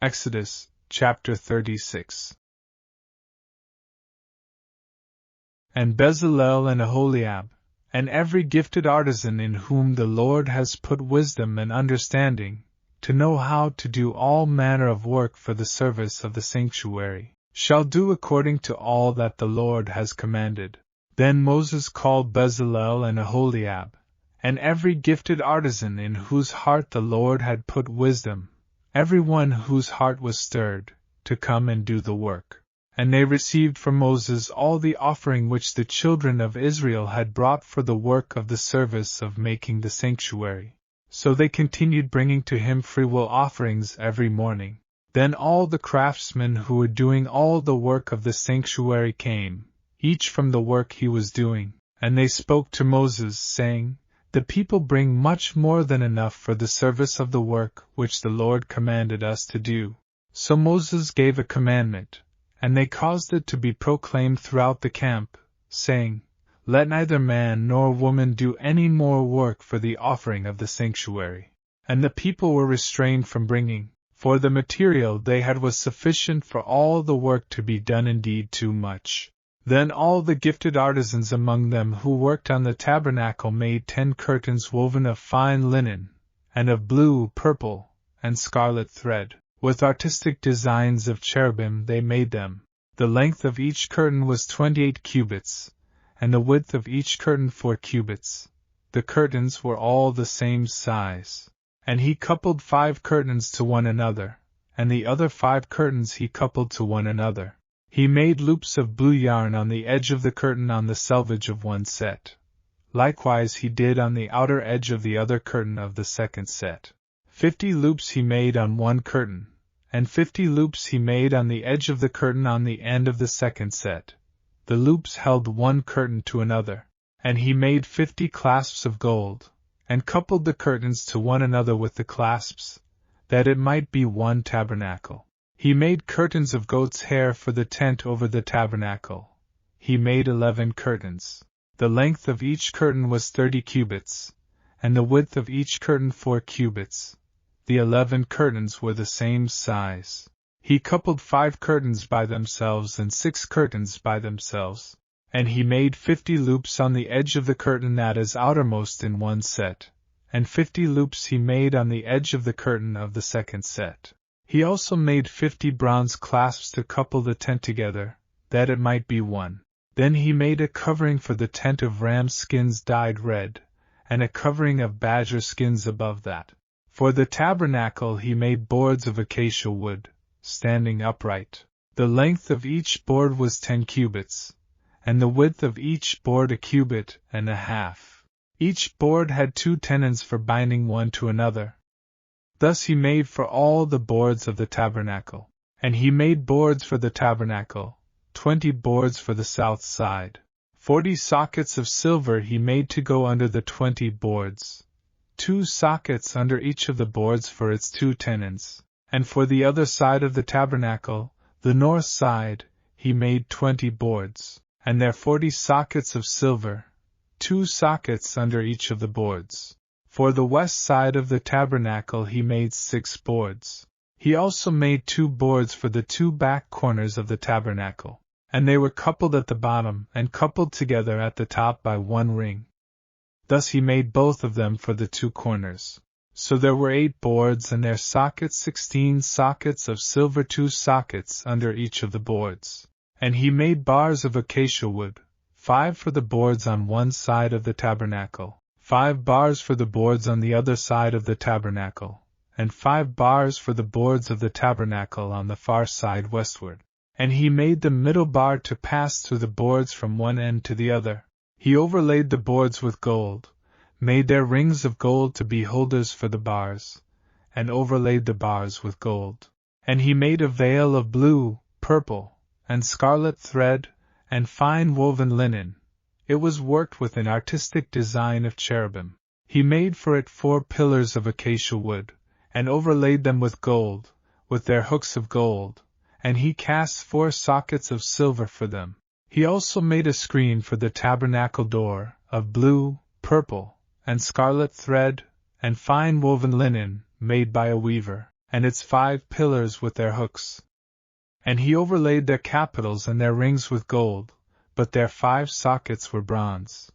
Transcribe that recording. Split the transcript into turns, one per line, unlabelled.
Exodus, chapter 36. And Bezalel and Aholiab, and every gifted artisan in whom the Lord has put wisdom and understanding, to know how to do all manner of work for the service of the sanctuary, shall do according to all that the Lord has commanded. Then Moses called Bezalel and Aholiab, and every gifted artisan in whose heart the Lord had put wisdom, every one whose heart was stirred, to come and do the work. And they received from Moses all the offering which the children of Israel had brought for the work of the service of making the sanctuary. So they continued bringing to him freewill offerings every morning. Then all the craftsmen who were doing all the work of the sanctuary came, each from the work he was doing, and they spoke to Moses, saying, "The people bring much more than enough for the service of the work which the Lord commanded us to do." So Moses gave a commandment, and they caused it to be proclaimed throughout the camp, saying, "Let neither man nor woman do any more work for the offering of the sanctuary." And the people were restrained from bringing, for the material they had was sufficient for all the work to be done, indeed too much. Then all the gifted artisans among them who worked on the tabernacle made 10 curtains woven of fine linen, and of blue, purple, and scarlet thread. With artistic designs of cherubim they made them. The length of each curtain was 28 cubits, and the width of each curtain 4 cubits. The curtains were all the same size. And he coupled 5 curtains to one another, and the other 5 curtains he coupled to one another. He made loops of blue yarn on the edge of the curtain on the selvage of one set. Likewise he did on the outer edge of the other curtain of the second set. 50 loops he made on one curtain, and 50 loops he made on the edge of the curtain on the end of the second set. The loops held one curtain to another. And he made 50 clasps of gold, and coupled the curtains to one another with the clasps, that it might be one tabernacle. He made curtains of goat's hair for the tent over the tabernacle. He made 11 curtains. The length of each curtain was 30 cubits, and the width of each curtain 4 cubits. The 11 curtains were the same size. He coupled 5 curtains by themselves and 6 curtains by themselves. And he made 50 loops on the edge of the curtain that is outermost in one set, and 50 loops he made on the edge of the curtain of the second set. He also made 50 bronze clasps to couple the tent together, that it might be one. Then he made a covering for the tent of ram skins dyed red, and a covering of badger skins above that. For the tabernacle he made boards of acacia wood, standing upright. The length of each board was 10 cubits, and the width of each board 1.5 cubits. Each board had 2 tenons for binding one to another. Thus he made for all the boards of the tabernacle. And he made boards for the tabernacle, 20 boards for the south side. 40 sockets of silver he made to go under the 20 boards. 2 sockets under each of the boards for its 2 tenons. And for the other side of the tabernacle, the north side, he made 20 boards, and their 40 sockets of silver, 2 sockets under each of the boards. For the west side of the tabernacle he made 6 boards. He also made 2 boards for the 2 back corners of the tabernacle, and they were coupled at the bottom and coupled together at the top by 1 ring. Thus he made both of them for the 2 corners. So there were 8 boards and their sockets, 16 sockets of silver, 2 sockets under each of the boards. And he made bars of acacia wood, 5 for the boards on one side of the tabernacle, 5 bars for the boards on the other side of the tabernacle, and 5 bars for the boards of the tabernacle on the far side westward. And he made the middle bar to pass through the boards from one end to the other. He overlaid the boards with gold, made their rings of gold to be holders for the bars, and overlaid the bars with gold. And he made a veil of blue, purple, and scarlet thread, and fine woven linen. It was worked with an artistic design of cherubim. He made for it 4 pillars of acacia wood, and overlaid them with gold, with their hooks of gold, and he cast 4 sockets of silver for them. He also made a screen for the tabernacle door, of blue, purple, and scarlet thread, and fine woven linen, made by a weaver. and its 5 pillars with their hooks. And he overlaid their capitals and their rings with gold, but their 5 sockets were bronze.